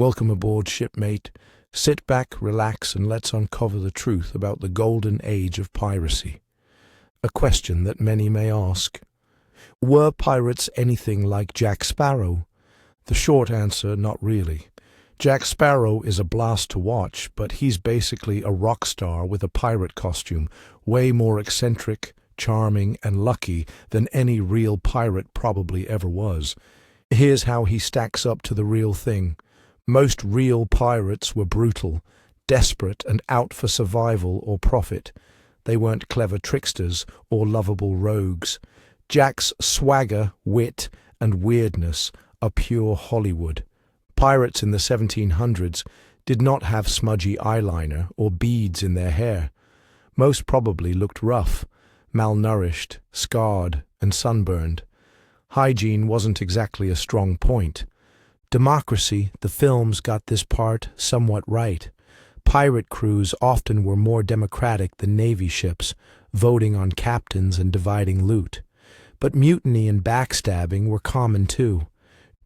Welcome aboard, shipmate. Sit back, relax, and let's uncover the truth about the golden age of piracy. A question that many may ask. Were pirates anything like Jack Sparrow? The short answer, not really. Jack Sparrow is a blast to watch, but he's basically a rock star with a pirate costume, way more eccentric, charming, and lucky than any real pirate probably ever was. Here's how he stacks up to the real thing. Most real pirates were brutal, desperate, and out for survival or profit. They weren't clever tricksters or lovable rogues. Jack's swagger, wit, and weirdness are pure Hollywood. Pirates in the 1700s did not have smudgy eyeliner or beads in their hair. Most probably looked rough, malnourished, scarred, and sunburned. Hygiene wasn't exactly a strong point. Democracy, the films got this part somewhat right. Pirate crews often were more democratic than Navy ships, voting on captains and dividing loot. But mutiny and backstabbing were common too.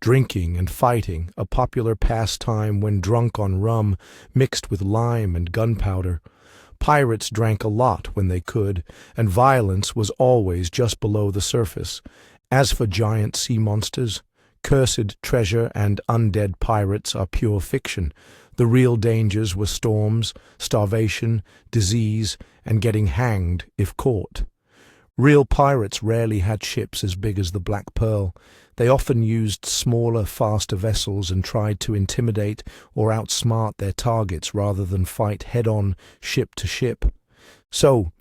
Drinking and fighting, a popular pastime when drunk on rum mixed with lime and gunpowder. Pirates drank a lot when they could, and violence was always just below the surface. As for giant sea monsters, cursed treasure and undead pirates are pure fiction. The real dangers were storms, starvation, disease, and getting hanged if caught. Real pirates rarely had ships as big as the Black Pearl. They often used smaller, faster vessels and tried to intimidate or outsmart their targets rather than fight head-on, ship to ship. So,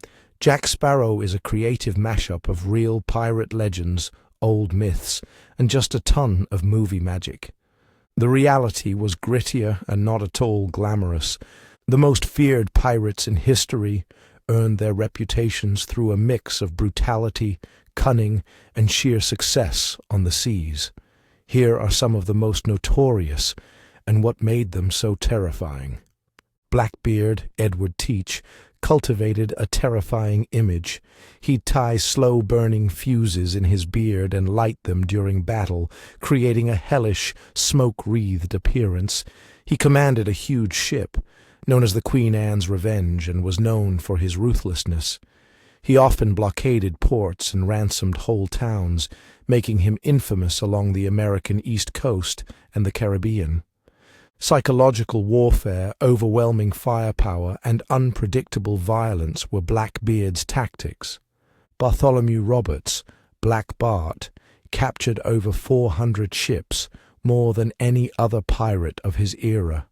Jack Sparrow is a creative mashup of real pirate legends, old myths, and just a ton of movie magic. The reality was grittier and not at all glamorous. The most feared pirates in history earned their reputations through a mix of brutality, cunning, and sheer success on the seas. Here are some of the most notorious and what made them so terrifying. Blackbeard Edward Teach cultivated a terrifying image. He'd tie slow-burning fuses in his beard and light them during battle, creating a hellish, smoke-wreathed appearance. He commanded a huge ship, known as the Queen Anne's Revenge, and was known for his ruthlessness. He often blockaded ports and ransomed whole towns, making him infamous along the American East Coast and the Caribbean. Psychological warfare, overwhelming firepower, and unpredictable violence were Blackbeard's tactics. Bartholomew Roberts, Black Bart, captured over 400 ships, more than any other pirate of his era.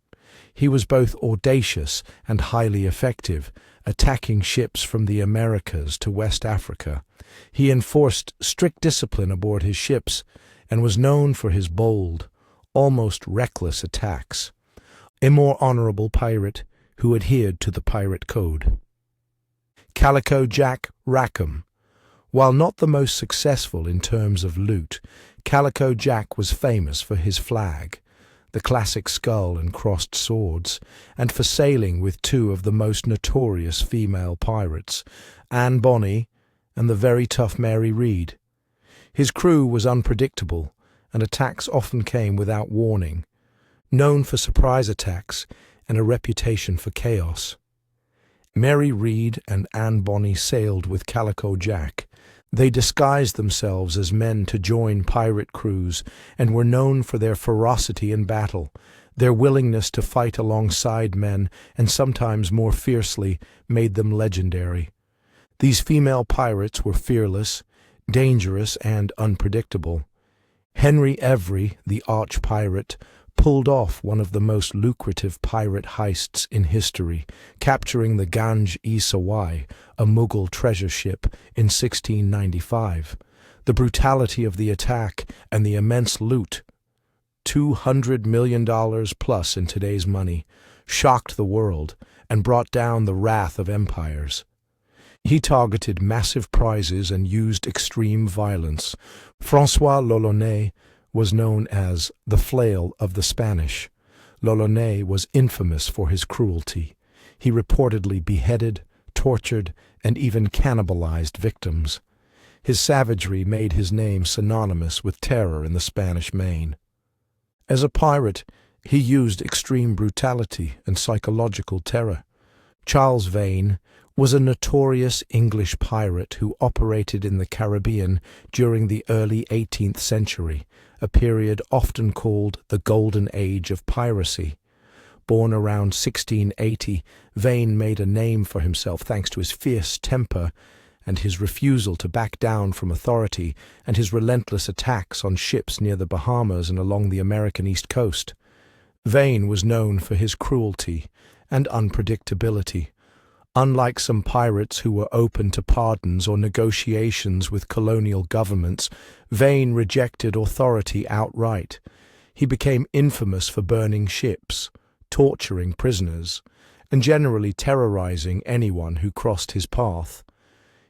He was both audacious and highly effective, attacking ships from the Americas to West Africa. He enforced strict discipline aboard his ships and was known for his bold, almost reckless attacks. A more honorable pirate who adhered to the pirate code. Calico Jack Rackham. While not the most successful in terms of loot, Calico Jack was famous for his flag, the classic skull and crossed swords, and for sailing with two of the most notorious female pirates, Anne Bonny and the very tough Mary Read. His crew was unpredictable, and attacks often came without warning, known for surprise attacks and a reputation for chaos. Mary Read and Anne Bonny sailed with Calico Jack. They disguised themselves as men to join pirate crews and were known for their ferocity in battle. Their willingness to fight alongside men, and sometimes more fiercely, made them legendary. These female pirates were fearless, dangerous, and unpredictable. Henry Every, the arch-pirate, pulled off one of the most lucrative pirate heists in history, capturing the Ganj-e-Sawai, a Mughal treasure ship, in 1695. The brutality of the attack and the immense loot, $200 million plus in today's money, shocked the world and brought down the wrath of empires. He targeted massive prizes and used extreme violence. François l'Olonnais was known as the Flail of the Spanish. L'Olonnais was infamous for his cruelty. He reportedly beheaded, tortured, and even cannibalized victims. His savagery made his name synonymous with terror in the Spanish Main. As a pirate, He used extreme brutality and psychological terror. Charles Vane was a notorious English pirate who operated in the Caribbean during the early 18th century, a period often called the Golden Age of Piracy. Born around 1680, Vane made a name for himself thanks to his fierce temper and his refusal to back down from authority and his relentless attacks on ships near the Bahamas and along the American East Coast. Vane was known for his cruelty and unpredictability. Unlike some pirates who were open to pardons or negotiations with colonial governments, Vane rejected authority outright. He became infamous for burning ships, torturing prisoners, and generally terrorizing anyone who crossed his path.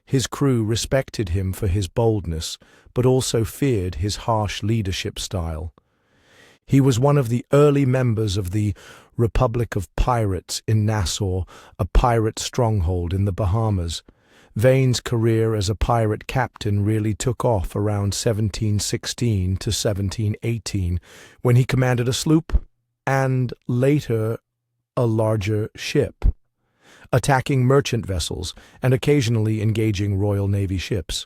His crew respected him for his boldness, but also feared his harsh leadership style. He was one of the early members of the Republic of Pirates in Nassau, a pirate stronghold in the Bahamas. Vane's career as a pirate captain really took off around 1716 to 1718, when he commanded a sloop and later a larger ship, attacking merchant vessels and occasionally engaging Royal Navy ships.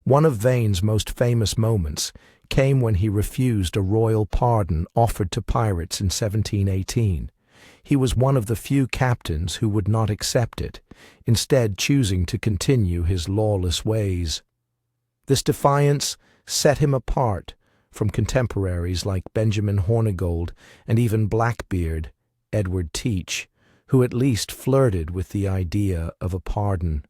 One of Vane's most famous moments came when he refused a royal pardon offered to pirates in 1718. He was one of the few captains who would not accept it, instead choosing to continue his lawless ways. This defiance set him apart from contemporaries like Benjamin Hornigold and even Blackbeard, Edward Teach, who at least flirted with the idea of a pardon.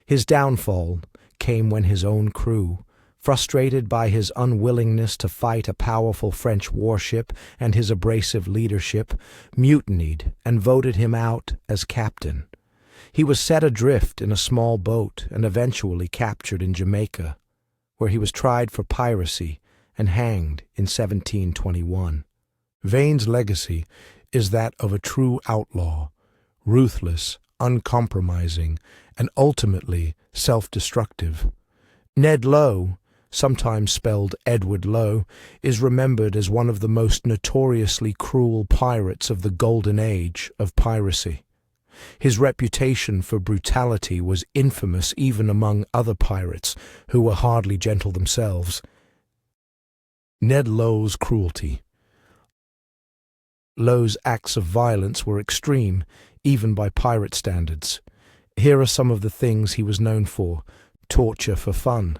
His downfall came when his own crew, frustrated by his unwillingness to fight a powerful French warship and his abrasive leadership, mutinied and voted him out as captain. He was set adrift in a small boat and eventually captured in Jamaica, where he was tried for piracy and hanged in 1721. Vane's legacy is that of a true outlaw, ruthless, uncompromising, and ultimately self-destructive. Ned Lowe, sometimes spelled Edward Lowe, is remembered as one of the most notoriously cruel pirates of the golden age of piracy. His reputation for brutality was infamous even among other pirates who were hardly gentle themselves. Ned Lowe's cruelty. Lowe's acts of violence were extreme, even by pirate standards. Here are some of the things he was known for: torture for fun.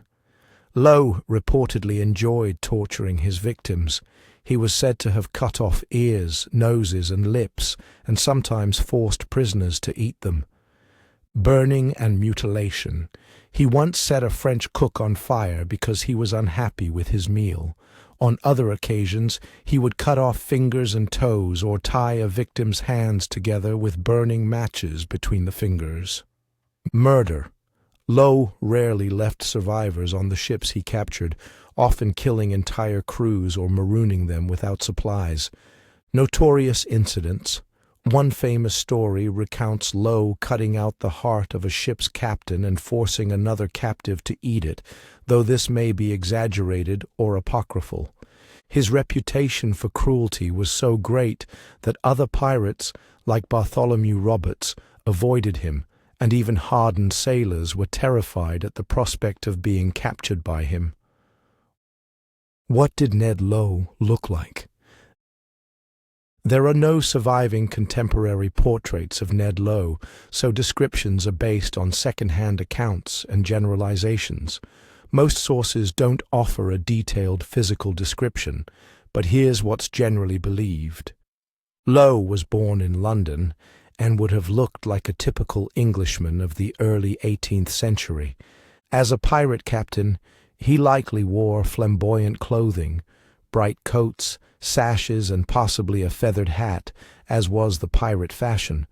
Lowe reportedly enjoyed torturing his victims. He was said to have cut off ears, noses, and lips, and sometimes forced prisoners to eat them. Burning and mutilation. He once set a French cook on fire because he was unhappy with his meal. On other occasions, he would cut off fingers and toes or tie a victim's hands together with burning matches between the fingers. Murder. Lowe rarely left survivors on the ships he captured, often killing entire crews or marooning them without supplies. Notorious incidents. One famous story recounts Lowe cutting out the heart of a ship's captain and forcing another captive to eat it, though this may be exaggerated or apocryphal. His reputation for cruelty was so great that other pirates, like Bartholomew Roberts, avoided him, and even hardened sailors were terrified at the prospect of being captured by him. What did Ned Lowe look like? There are no surviving contemporary portraits of Ned Lowe, so descriptions are based on second-hand accounts and generalizations. Most sources don't offer a detailed physical description, but here's what's generally believed. Lowe was born in London and would have looked like a typical Englishman of the early 18th century. As a pirate captain, he likely wore flamboyant clothing, bright coats, sashes, and possibly a feathered hat, as was the pirate fashion.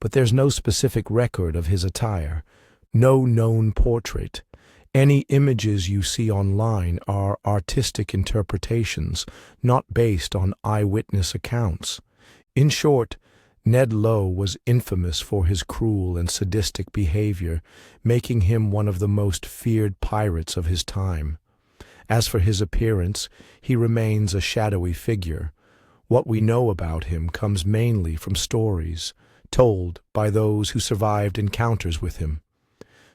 But there's no specific record of his attire, no known portrait. Any images you see online are artistic interpretations, not based on eyewitness accounts. In short, Ned Lowe was infamous for his cruel and sadistic behavior, making him one of the most feared pirates of his time. As for his appearance, he remains a shadowy figure. What we know about him comes mainly from stories told by those who survived encounters with him,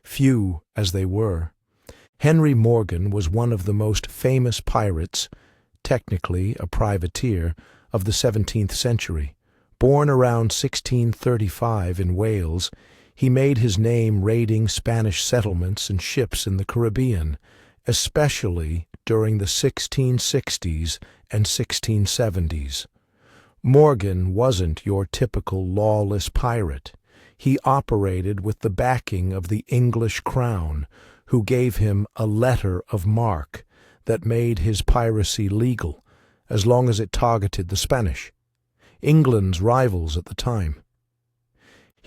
few as they were. Henry Morgan was one of the most famous pirates, technically a privateer, of the 17th century. Born around 1635 in Wales, he made his name raiding Spanish settlements and ships in the Caribbean, especially during the 1660s and 1670s. Morgan wasn't your typical lawless pirate. He operated with the backing of the English crown, who gave him a letter of marque that made his piracy legal, as long as it targeted the Spanish, England's rivals at the time.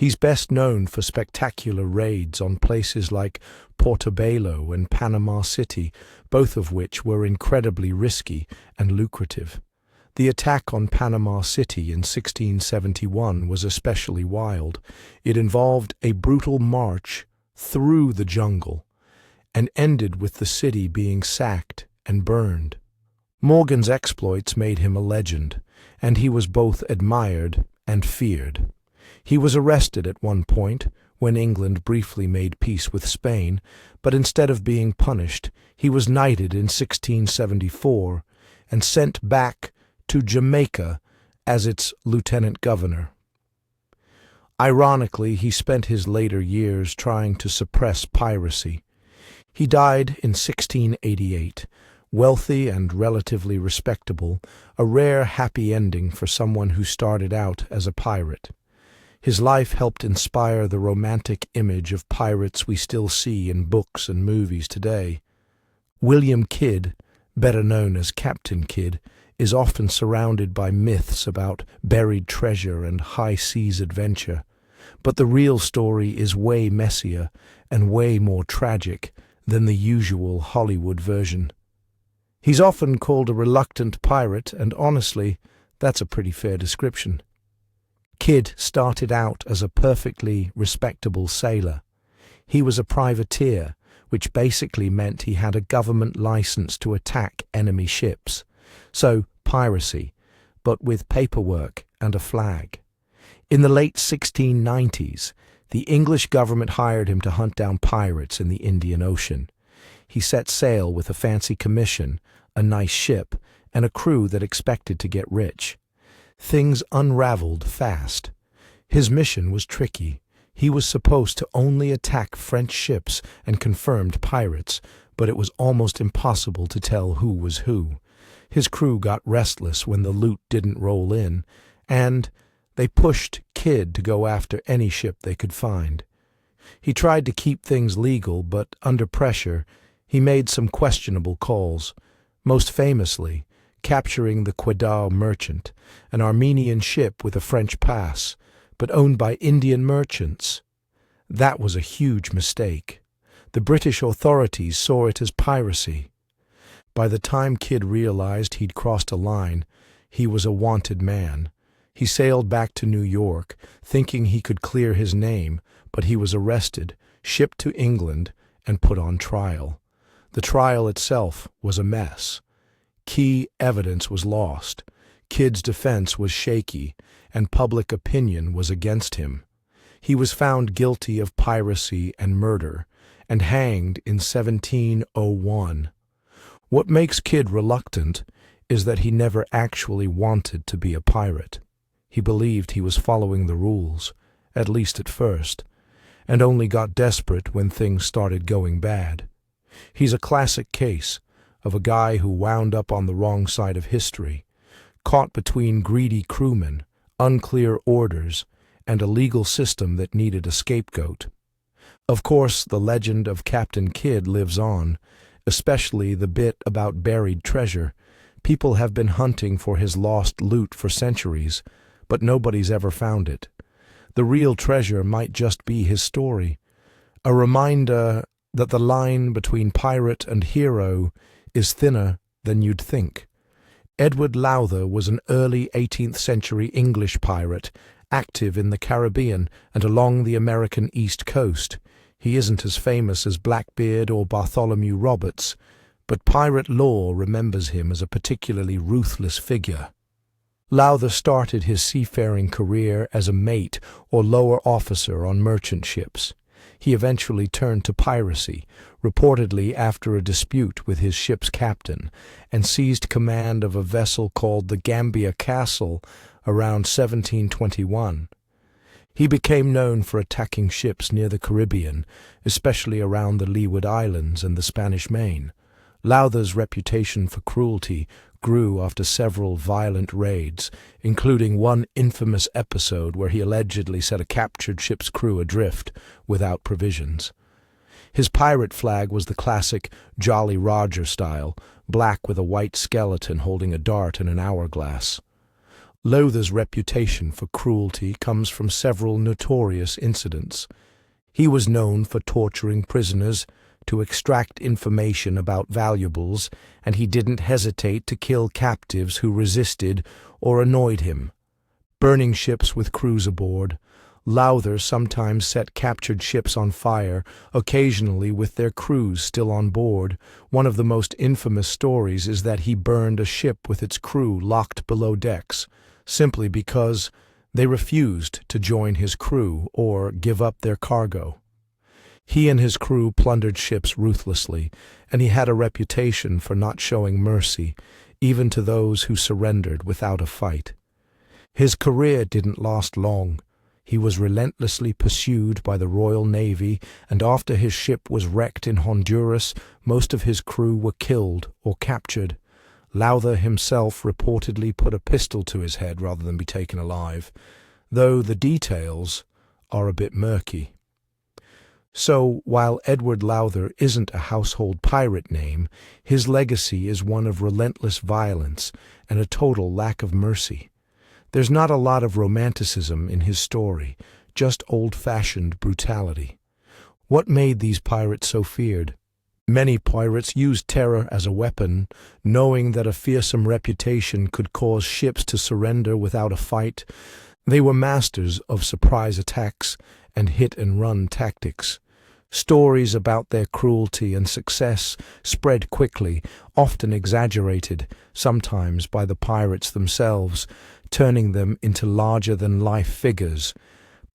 He's best known for spectacular raids on places like Portobello and Panama City, both of which were incredibly risky and lucrative. The attack on Panama City in 1671 was especially wild. It involved a brutal march through the jungle and ended with the city being sacked and burned. Morgan's exploits made him a legend, and he was both admired and feared. He was arrested at one point when England briefly made peace with Spain, but instead of being punished, he was knighted in 1674 and sent back to Jamaica as its lieutenant governor. Ironically, he spent his later years trying to suppress piracy. He died in 1688, wealthy and relatively respectable, a rare happy ending for someone who started out as a pirate. His life helped inspire the romantic image of pirates we still see in books and movies today. William Kidd, better known as Captain Kidd, is often surrounded by myths about buried treasure and high seas adventure, but the real story is way messier and way more tragic than the usual Hollywood version. He's often called a reluctant pirate, and honestly, that's a pretty fair description. Kidd started out as a perfectly respectable sailor. He was a privateer, which basically meant he had a government license to attack enemy ships. So, piracy, but with paperwork and a flag. In the late 1690s, the English government hired him to hunt down pirates in the Indian Ocean. He set sail with a fancy commission, a nice ship, and a crew that expected to get rich. Things unraveled fast. His mission was tricky. He was supposed to only attack French ships and confirmed pirates, but it was almost impossible to tell who was who. His crew got restless when the loot didn't roll in, and they pushed Kidd to go after any ship they could find. He tried to keep things legal, but under pressure, he made some questionable calls, most famously capturing the Quedar Merchant, an Armenian ship with a French pass, but owned by Indian merchants. That was a huge mistake. The British authorities saw it as piracy. By the time Kidd realized he'd crossed a line, he was a wanted man. He sailed back to New York, thinking he could clear his name, but he was arrested, shipped to England, and put on trial. The trial itself was a mess. Key evidence was lost. Kidd's defense was shaky, and public opinion was against him. He was found guilty of piracy and murder, and hanged in 1701. What makes Kidd reluctant is that he never actually wanted to be a pirate. He believed he was following the rules, at least at first, and only got desperate when things started going bad. He's a classic case of a guy who wound up on the wrong side of history, caught between greedy crewmen, unclear orders, and a legal system that needed a scapegoat. Of course, the legend of Captain Kidd lives on, especially the bit about buried treasure. People have been hunting for his lost loot for centuries, but nobody's ever found it. The real treasure might just be his story, a reminder that the line between pirate and hero is thinner than you'd think. Edward Lowther was an early 18th century English pirate, active in the Caribbean and along the American East Coast. He isn't as famous as Blackbeard or Bartholomew Roberts, but pirate lore remembers him as a particularly ruthless figure. Lowther started his seafaring career as a mate or lower officer on merchant ships. He eventually turned to piracy, reportedly after a dispute with his ship's captain, and seized command of a vessel called the Gambia Castle around 1721. He became known for attacking ships near the Caribbean, especially around the Leeward Islands and the Spanish Main. Lowther's reputation for cruelty grew after several violent raids, including one infamous episode where he allegedly set a captured ship's crew adrift without provisions. His pirate flag was the classic Jolly Roger style, black with a white skeleton holding a dart and an hourglass. Lowther's reputation for cruelty comes from several notorious incidents. He was known for torturing prisoners to extract information about valuables, and he didn't hesitate to kill captives who resisted or annoyed him. Burning ships with crews aboard, Lowther sometimes set captured ships on fire, occasionally with their crews still on board. One of the most infamous stories is that he burned a ship with its crew locked below decks, simply because they refused to join his crew or give up their cargo. He and his crew plundered ships ruthlessly, and he had a reputation for not showing mercy, even to those who surrendered without a fight. His career didn't last long. He was relentlessly pursued by the Royal Navy, and after his ship was wrecked in Honduras, most of his crew were killed or captured. Lowther himself reportedly put a pistol to his head rather than be taken alive, though the details are a bit murky. So, while Edward Lowther isn't a household pirate name, his legacy is one of relentless violence and a total lack of mercy. There's not a lot of romanticism in his story, just old-fashioned brutality. What made these pirates so feared? Many pirates used terror as a weapon, knowing that a fearsome reputation could cause ships to surrender without a fight. They were masters of surprise attacks and hit-and-run tactics. Stories about their cruelty and success spread quickly, often exaggerated, sometimes by the pirates themselves, turning them into larger-than-life figures.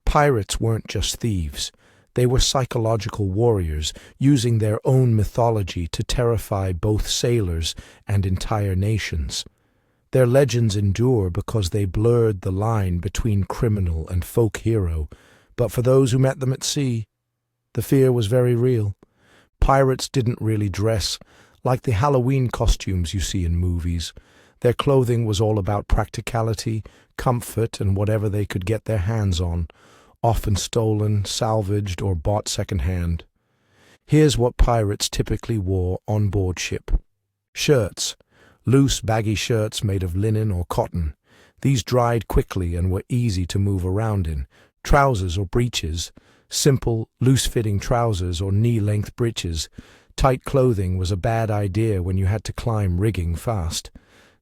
Pirates weren't just thieves. They were psychological warriors, using their own mythology to terrify both sailors and entire nations. Their legends endure because they blurred the line between criminal and folk hero, but for those who met them at sea, the fear was very real. Pirates didn't really dress like the Halloween costumes you see in movies. Their clothing was all about practicality, comfort, and whatever they could get their hands on, often stolen, salvaged, or bought second-hand. Here's what pirates typically wore on board ship. Shirts. Loose, baggy shirts made of linen or cotton. These dried quickly and were easy to move around in. Trousers or breeches. Simple, loose-fitting trousers or knee-length breeches. Tight clothing was a bad idea when you had to climb rigging fast.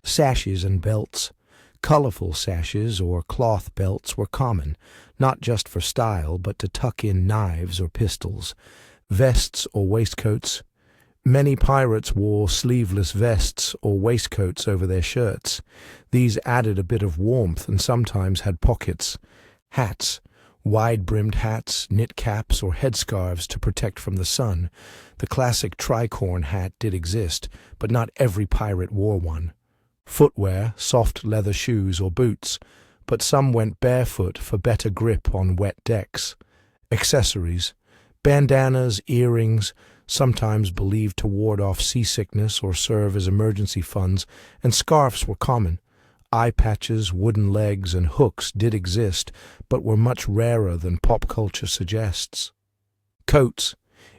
Sashes and belts. Colorful sashes or cloth belts were common, not just for style, but to tuck in knives or pistols. Vests or waistcoats. Many pirates wore sleeveless vests or waistcoats over their shirts. These added a bit of warmth and sometimes had pockets. Hats. Wide-brimmed hats, knit caps, or headscarves to protect from the sun. The classic tricorn hat did exist, but not every pirate wore one. Footwear, soft leather shoes or boots, but some went barefoot for better grip on wet decks. Accessories, bandanas, earrings, sometimes believed to ward off seasickness or serve as emergency funds, and scarves were common. Eye patches, wooden legs, and hooks did exist, but were much rarer than pop culture suggests. Coats.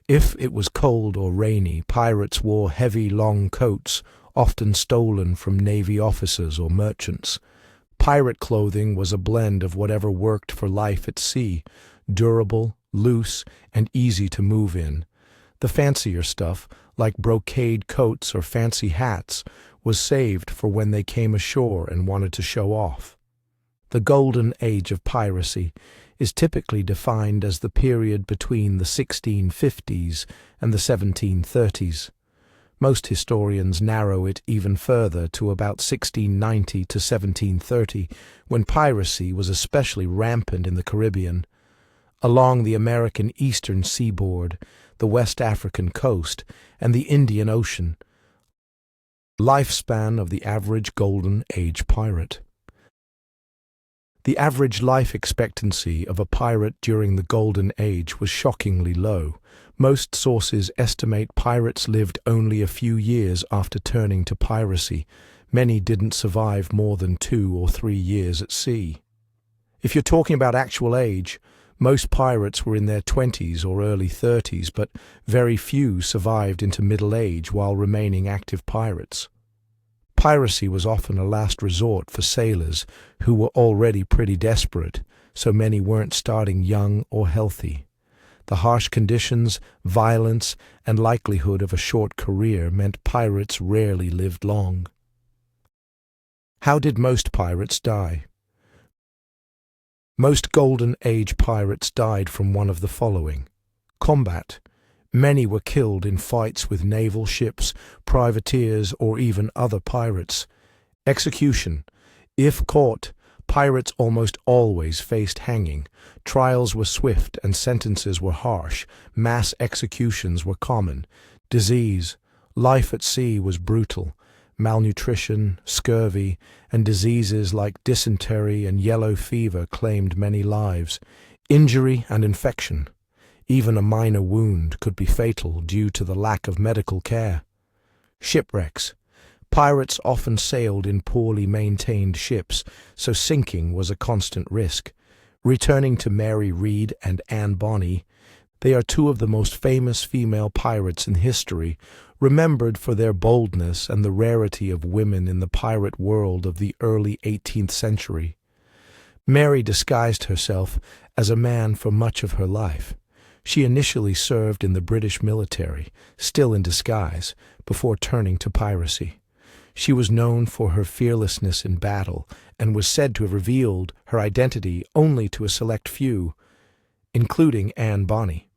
If it was cold or rainy, pirates wore heavy, long coats, often stolen from Navy officers or merchants. Pirate clothing was a blend of whatever worked for life at sea, durable, loose, and easy to move in. The fancier stuff, like brocade coats or fancy hats, was saved for when they came ashore and wanted to show off. The golden age of piracy is typically defined as the period between the 1650s and the 1730s. Most historians narrow it even further to about 1690 to 1730, when piracy was especially rampant in the Caribbean. Along the American eastern seaboard, the West African coast, and the Indian Ocean. Lifespan of the average Golden Age pirate. The average life expectancy of a pirate during the Golden Age was shockingly low. Most sources estimate pirates lived only a few years after turning to piracy. Many didn't survive more than 2 or 3 years at sea. If you're talking about actual age, most pirates were in their 20s or early 30s, but very few survived into middle age while remaining active pirates. Piracy was often a last resort for sailors who were already pretty desperate, so many weren't starting young or healthy. The harsh conditions, violence, and likelihood of a short career meant pirates rarely lived long. How did most pirates die? Most Golden Age pirates died from one of the following. Combat. Many were killed in fights with naval ships, privateers, or even other pirates. Execution. If caught, pirates almost always faced hanging. Trials were swift and sentences were harsh. Mass executions were common. Disease. Life at sea was brutal. Malnutrition, scurvy, and diseases like dysentery and yellow fever claimed many lives. Injury and infection. Even a minor wound could be fatal due to the lack of medical care. Shipwrecks. Pirates often sailed in poorly maintained ships, so sinking was a constant risk. Returning to Mary Read and Anne Bonny, they are two of the most famous female pirates in history, remembered for their boldness and the rarity of women in the pirate world of the early 18th century. Mary disguised herself as a man for much of her life. She initially served in the British military, still in disguise, before turning to piracy. She was known for her fearlessness in battle and was said to have revealed her identity only to a select few, including Anne Bonny.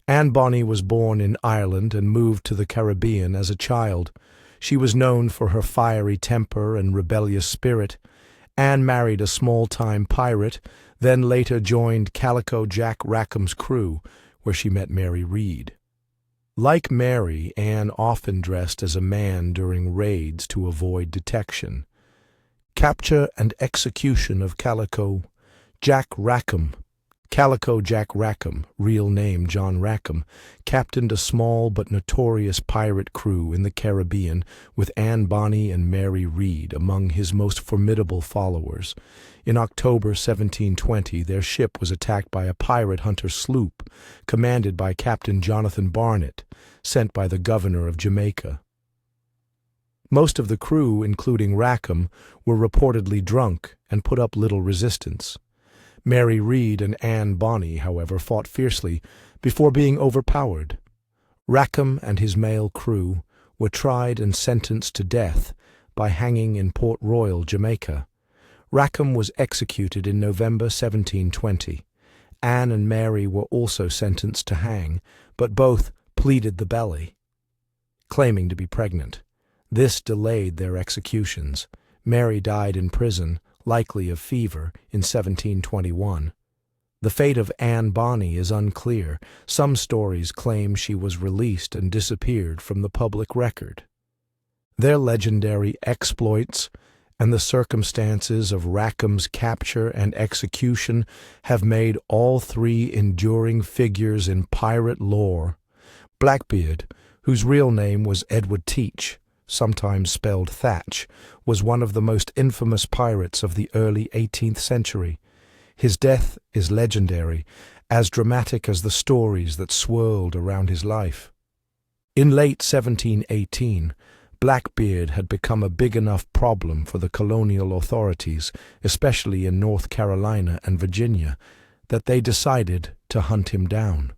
Anne Bonny was born in Ireland and moved to the Caribbean as a child. She was known for her fiery temper and rebellious spirit. Anne married a small-time pirate, then later joined Calico Jack Rackham's crew, where she met Mary Read. Like Mary, Anne often dressed as a man during raids to avoid detection. Capture and execution of Calico Jack Rackham. Calico Jack Rackham, real name John Rackham, captained a small but notorious pirate crew in the Caribbean with Anne Bonny and Mary Read among his most formidable followers. In October 1720, their ship was attacked by a pirate hunter sloop commanded by Captain Jonathan Barnett, sent by the governor of Jamaica. Most of the crew, including Rackham, were reportedly drunk and put up little resistance. Mary Read and Anne Bonny, however, fought fiercely before being overpowered. Rackham and his male crew were tried and sentenced to death by hanging in Port Royal, Jamaica. Rackham was executed in November 1720. Anne and Mary were also sentenced to hang, but both pleaded the belly, claiming to be pregnant. This delayed their executions. Mary died in prison, likely of fever, in 1721. The fate of Anne Bonny is unclear. Some stories claim she was released and disappeared from the public record. Their legendary exploits and the circumstances of Rackham's capture and execution have made all three enduring figures in pirate lore. Blackbeard, whose real name was Edward Teach, sometimes spelled Thatch, was one of the most infamous pirates of the early 18th century. His death is legendary, as dramatic as the stories that swirled around his life. In late 1718, Blackbeard had become a big enough problem for the colonial authorities, especially in North Carolina and Virginia, that they decided to hunt him down.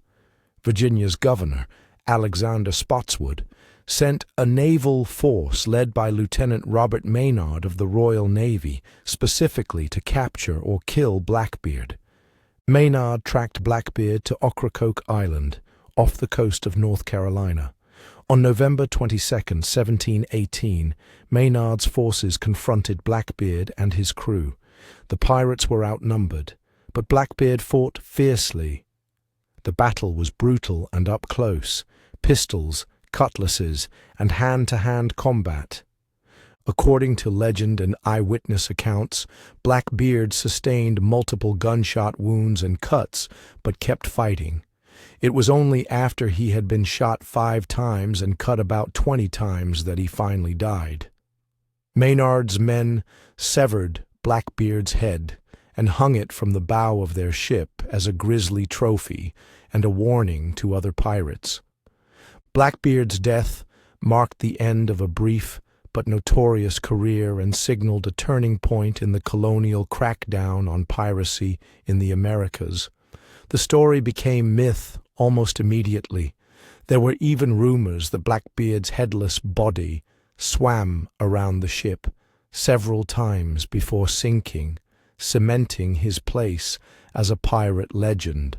Virginia's governor, Alexander Spotswood, sent a naval force led by Lieutenant Robert Maynard of the Royal Navy specifically to capture or kill Blackbeard. Maynard tracked Blackbeard to Ocracoke Island, off the coast of North Carolina. On November 22, 1718, Maynard's forces confronted Blackbeard and his crew. The pirates were outnumbered, but Blackbeard fought fiercely. The battle was brutal and up close, pistols, cutlasses, and hand-to-hand combat. According to legend and eyewitness accounts, Blackbeard sustained multiple gunshot wounds and cuts, but kept fighting. It was only after he had been shot 5 times and cut about 20 times that he finally died. Maynard's men severed Blackbeard's head and hung it from the bow of their ship as a grisly trophy and a warning to other pirates. Blackbeard's death marked the end of a brief but notorious career and signaled a turning point in the colonial crackdown on piracy in the Americas. The story became myth almost immediately. There were even rumors that Blackbeard's headless body swam around the ship several times before sinking, cementing his place as a pirate legend.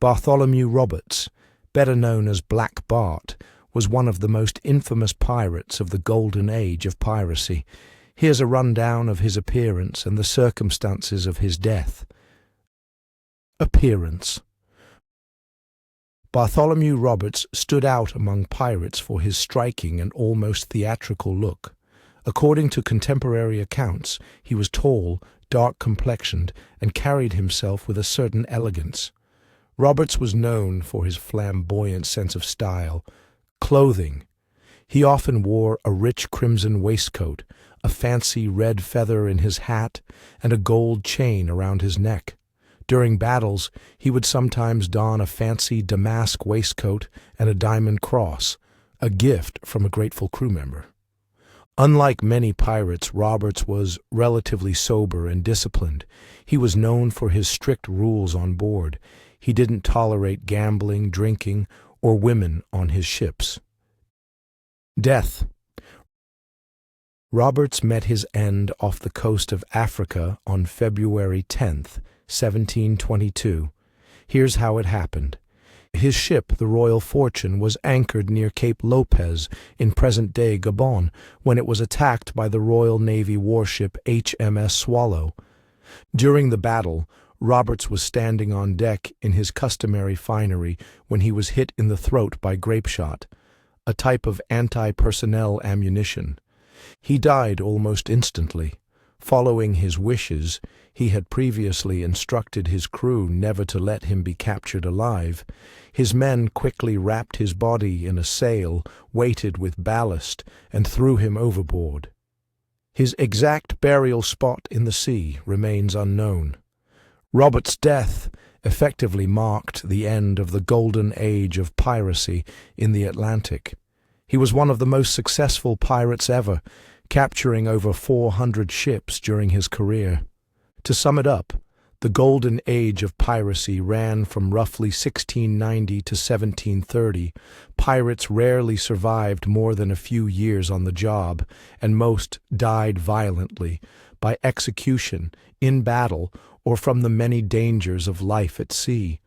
Bartholomew Roberts, better known as Black Bart, was one of the most infamous pirates of the golden age of piracy. Here's a rundown of his appearance and the circumstances of his death. Appearance. Bartholomew Roberts stood out among pirates for his striking and almost theatrical look. According to contemporary accounts, he was tall, dark-complexioned, and carried himself with a certain elegance. Roberts was known for his flamboyant sense of style. Clothing. He often wore a rich crimson waistcoat, a fancy red feather in his hat, and a gold chain around his neck. During battles, he would sometimes don a fancy damask waistcoat and a diamond cross, a gift from a grateful crew member. Unlike many pirates, Roberts was relatively sober and disciplined. He was known for his strict rules on board. He didn't tolerate gambling, drinking, or women on his ships. Death. Roberts met his end off the coast of Africa on February 10th, 1722. Here's how it happened. His ship, the Royal Fortune, was anchored near Cape Lopez in present-day Gabon when it was attacked by the Royal Navy warship HMS Swallow. During the battle, Roberts was standing on deck in his customary finery when he was hit in the throat by grape shot, a type of anti-personnel ammunition. He died almost instantly. Following his wishes, he had previously instructed his crew never to let him be captured alive. His men quickly wrapped his body in a sail, weighted with ballast, and threw him overboard. His exact burial spot in the sea remains unknown. Roberts' death effectively marked the end of the golden age of piracy in the Atlantic. He was one of the most successful pirates ever, capturing over 400 ships during his career. To sum it up, the golden age of piracy ran from roughly 1690 to 1730. Pirates rarely survived more than a few years on the job, and most died violently, by execution, in battle, or from the many dangers of life at sea.